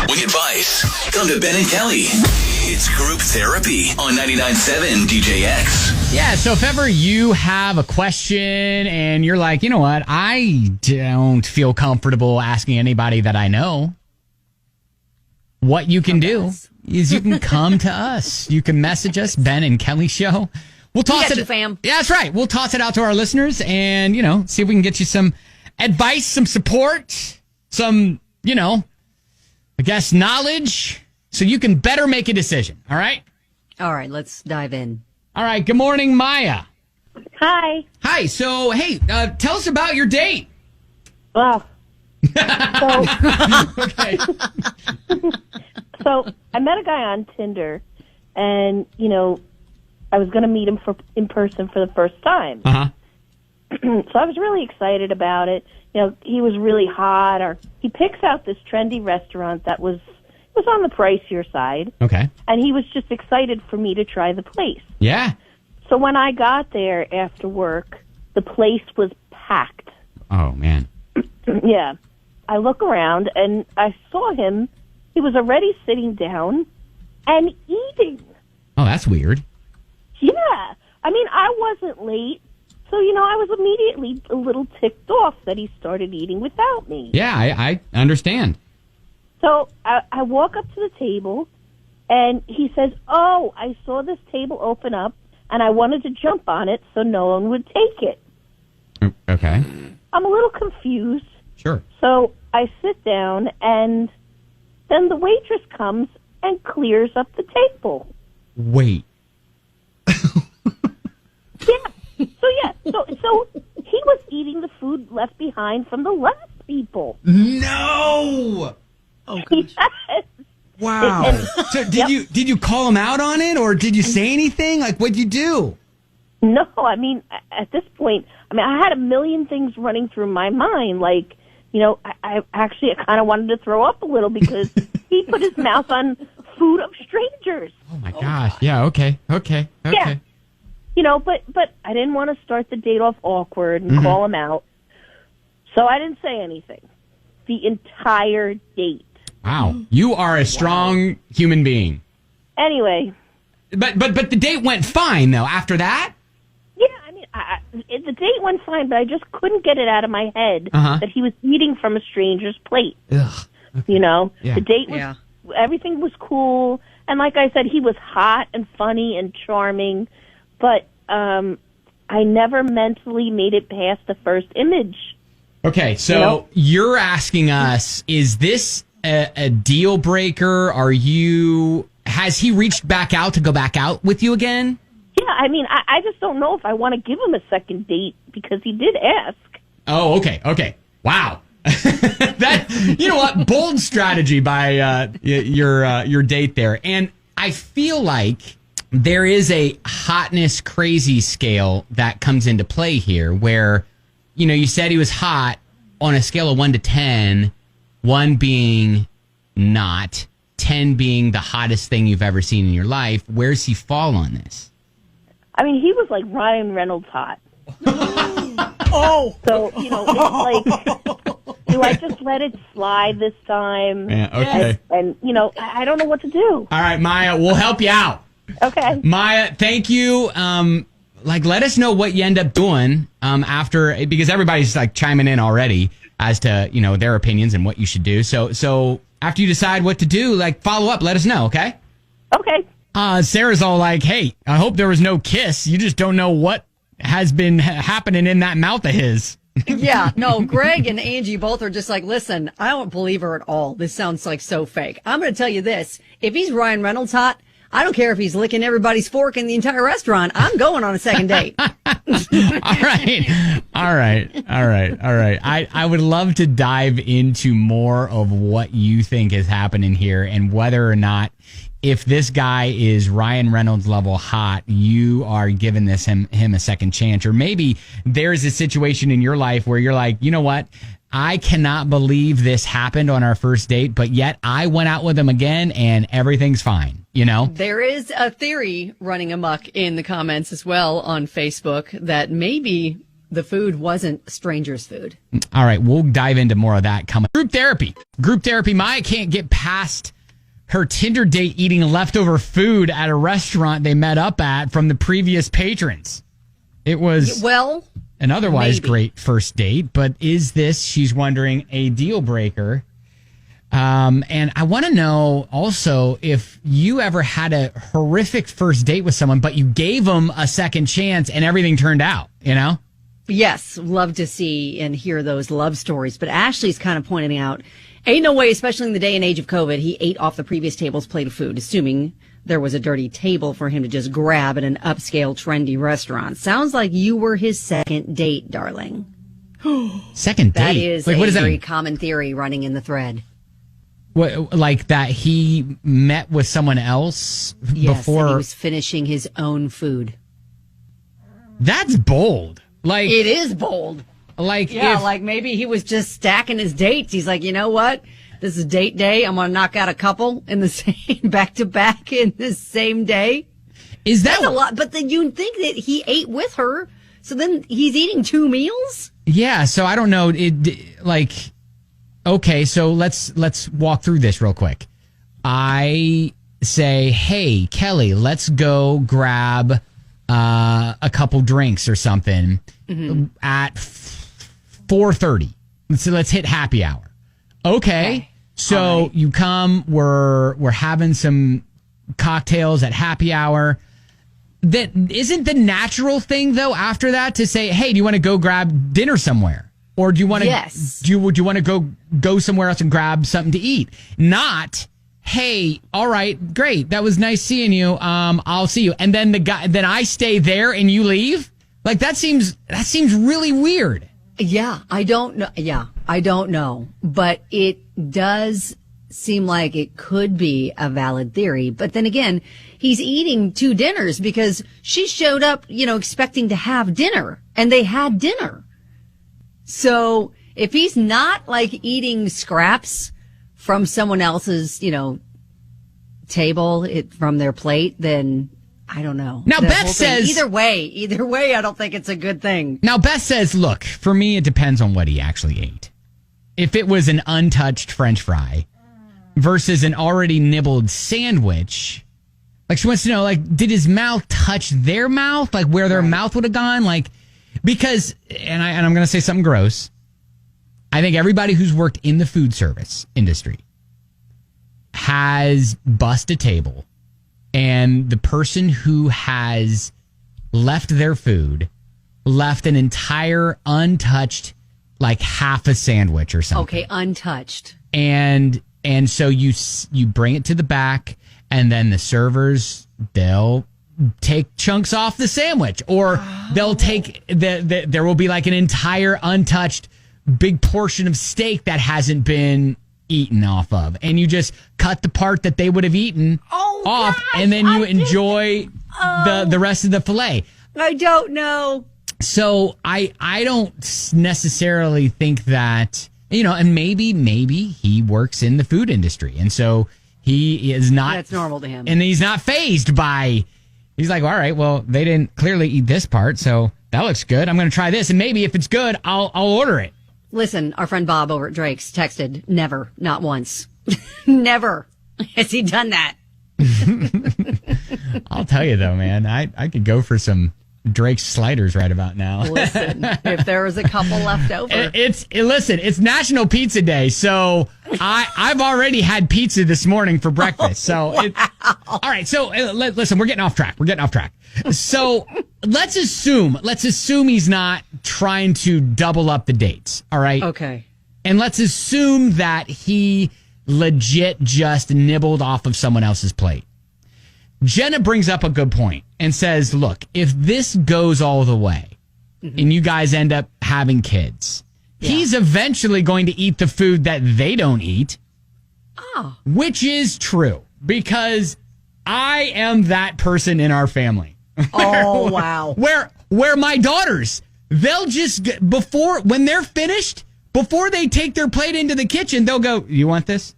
With advice, come to Ben and Kelly. It's group therapy on 99.7 DJX. Yeah, so if ever you have a question and you're like, you know what, I don't feel comfortable asking anybody that I know, what you can do is you can come to us. You can message us, Ben and Kelly Show. We'll toss it, fam. Yeah, that's right. We'll toss it out to our listeners and, see if we can get you some advice, some support, some, I guess, knowledge, so you can better make a decision. All right? All right, let's dive in. All right. Good morning, Maya. Hi. Hi. So, hey, tell us about your date. Well, okay. So I met a guy on Tinder, and, I was going to meet him in person for the first time. Uh-huh. So I was really excited about it. He was really hot, or he picks out this trendy restaurant that was on the pricier side. Okay. And he was just excited for me to try the place. Yeah. So when I got there after work, the place was packed. Oh, man. Yeah. I look around, and I saw him. He was already sitting down and eating. Oh, that's weird. Yeah. I mean, I wasn't late. So, I was immediately a little ticked off that he started eating without me. Yeah, I understand. So I walk up to the table, and he says, "Oh, I saw this table open up, and I wanted to jump on it so no one would take it." Okay. I'm a little confused. Sure. So I sit down, and then the waitress comes and clears up the table. Wait. So he was eating the food left behind from the last people. No. Oh, gosh. Yes. Wow. So did you call him out on it, or did you say anything? Like, what'd you do? No, I mean, at this point, I had a million things running through my mind. Like, I kind of wanted to throw up a little because he put his mouth on food of strangers. Oh my gosh. Yeah. Okay. Yeah. But I didn't want to start the date off awkward and call him out. So I didn't say anything the entire date. Wow. You are a strong human being. Anyway. But the date went fine, though, after that? Yeah, the date went fine, but I just couldn't get it out of my head that he was eating from a stranger's plate. Ugh. Okay. The date was, everything was cool. And like I said, he was hot and funny and charming. But I never mentally made it past the first image. Okay, so you're asking us, is this a deal breaker? Has he reached back out to go back out with you again? Yeah, I just don't know if I want to give him a second date because he did ask. Oh, okay. Wow. That, you know what? Bold strategy by your date there. And I feel like there is a hotness crazy scale that comes into play here where, you said he was hot on a scale of 1 to 10, 1 being not, 10 being the hottest thing you've ever seen in your life. Where's he fall on this? He was like Ryan Reynolds hot. Oh! So, it's like, do I just let it slide this time? Yeah, okay. And I don't know what to do. All right, Maya, we'll help you out. Okay. Maya, thank you. Let us know what you end up doing after, because everybody's like chiming in already as to, their opinions and what you should do. So after you decide what to do, follow up, let us know, okay? Okay. Sarah's all like, hey, I hope there was no kiss. You just don't know what has been happening in that mouth of his. Yeah, no, Greg and Angie both are just like, listen, I don't believe her at all. This sounds like so fake. I'm going to tell you this. If he's Ryan Reynolds hot, I don't care if he's licking everybody's fork in the entire restaurant. I'm going on a second date. All right. I would love to dive into more of what you think is happening here and whether or not, if this guy is Ryan Reynolds level hot, you are giving him a second chance. Or maybe there's a situation in your life where you're like, you know what? I cannot believe this happened on our first date, but yet I went out with him again and everything's fine, There is a theory running amok in the comments as well on Facebook that maybe the food wasn't stranger's food. All right, we'll dive into more of that coming. Group therapy. Maya can't get past her Tinder date eating leftover food at a restaurant they met up at from the previous patrons. It was an otherwise great first date, but is this, she's wondering, a deal breaker? And I want to know also if you ever had a horrific first date with someone, but you gave them a second chance and everything turned out, you know? Yes, love to see and hear those love stories. But Ashley's kind of pointing out, ain't no way, especially in the day and age of COVID, he ate off the previous table's plate of food, assuming there was a dirty table for him to just grab at an upscale, trendy restaurant. Sounds like you were his second date, darling. Second date? That is like, a what does that very mean? common theory running in the thread. What, like that he met with someone else Yes, before? and he was finishing his own food. That's bold. Like, It is bold. like, Yeah, if, like maybe he was just stacking his dates. He's like, you know what? This is date day. I'm going to knock out a couple in the same back to back in the same day. is that That's a lot. But then you'd think that he ate with her. So then he's eating 2 meals? Yeah, so I don't know. Okay, so let's walk through this real quick. I say, hey, Kelly, let's go grab a couple drinks or something at 4:30. So let's hit happy hour. Okay. So you come, we're having some cocktails at happy hour. That isn't the natural thing though after that to say, hey, do you want to go grab dinner somewhere? Or do you want to Yes. do you want to go somewhere else and grab something to eat? Not, hey, all right, great. That was nice seeing you. I'll see you. And then then I stay there and you leave? Like that seems really weird. Yeah, I don't know. Yeah, I don't know. But it does seem like it could be a valid theory. But then again, he's eating 2 dinners because she showed up, expecting to have dinner and they had dinner. So if he's not like eating scraps from someone else's, table from their plate, then I don't know. Now, The Beth whole thing- says- either way, I don't think it's a good thing. Now, Beth says, look, for me, it depends on what he actually ate. If it was an untouched French fry versus an already nibbled sandwich, like she wants to know, like, did his mouth touch their mouth? Like where their mouth would have gone? Like, because, and I'm going to say something gross. I think everybody who's worked in the food service industry has bussed a table, and the person who has left their food left an entire untouched, like half a sandwich or something. Okay, untouched. And so you bring it to the back, and then the servers, they'll take chunks off the sandwich, or they'll take there will be like an entire untouched big portion of steak that hasn't been eaten off of, and you just cut the part that they would have eaten off, and then you enjoy the rest of the fillet. I don't know. So I don't necessarily think that, and maybe he works in the food industry, and so he is not. That's normal to him. And he's not fazed by, he's like, all right, well, they didn't clearly eat this part, so that looks good. I'm going to try this, and maybe if it's good, I'll order it. Listen, our friend Bob over at Drake's texted, never, not once. Never has he done that. I'll tell you though, man, I could go for some Drake's sliders right about now. Listen, if there was a couple left over. It's National Pizza Day, so I've already had pizza this morning for breakfast. So all right, so listen, we're getting off track. So let's assume he's not trying to double up the dates. All right. Okay. And let's assume that he legit just nibbled off of someone else's plate. Jenna brings up a good point and says, look, if this goes all the way and you guys end up having kids, he's eventually going to eat the food that they don't eat, which is true, because I am that person in our family. Oh, wow. Where my daughters, they'll just, when they're finished, before they take their plate into the kitchen, they'll go, you want this?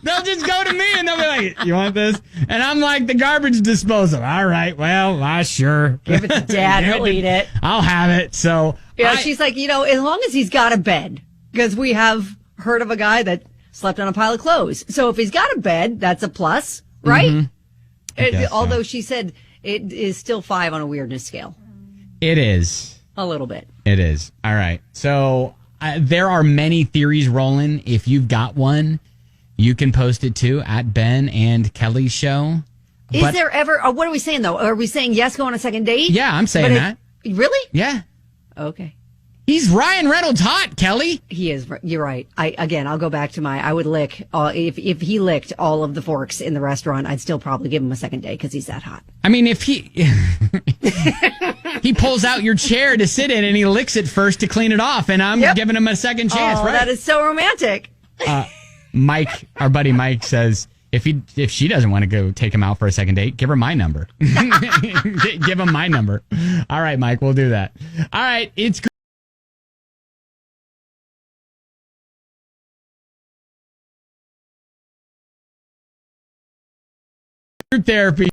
they'll just go to me and they'll be like, "You want this?" And I'm like the garbage disposal. All right, well, sure. Give it to Dad. He'll eat it. I'll have it. So yeah, she's like, as long as he's got a bed, because we have heard of a guy that slept on a pile of clothes. So if he's got a bed, that's a plus, right? Mm-hmm. Although she said it is still 5 on a weirdness scale. It is. A little bit. It is. All right. So there are many theories rolling. If you've got one, you can post it too at Ben and Kelly's show. Is there ever, what are we saying though? Are we saying yes, go on a second date? Yeah, I'm saying that. Really? Yeah. Okay. He's Ryan Reynolds hot, Kelly. He is. You're right. I'll go back to I would lick, if he licked all of the forks in the restaurant, I'd still probably give him a second date because he's that hot. I mean, if he pulls out your chair to sit in and he licks it first to clean it off, and I'm giving him a second chance, right? That is so romantic. Mike, our buddy Mike says, if she doesn't want to go take him out for a second date, give her my number. Give him my number. All right, Mike, we'll do that. All right, it's group therapy.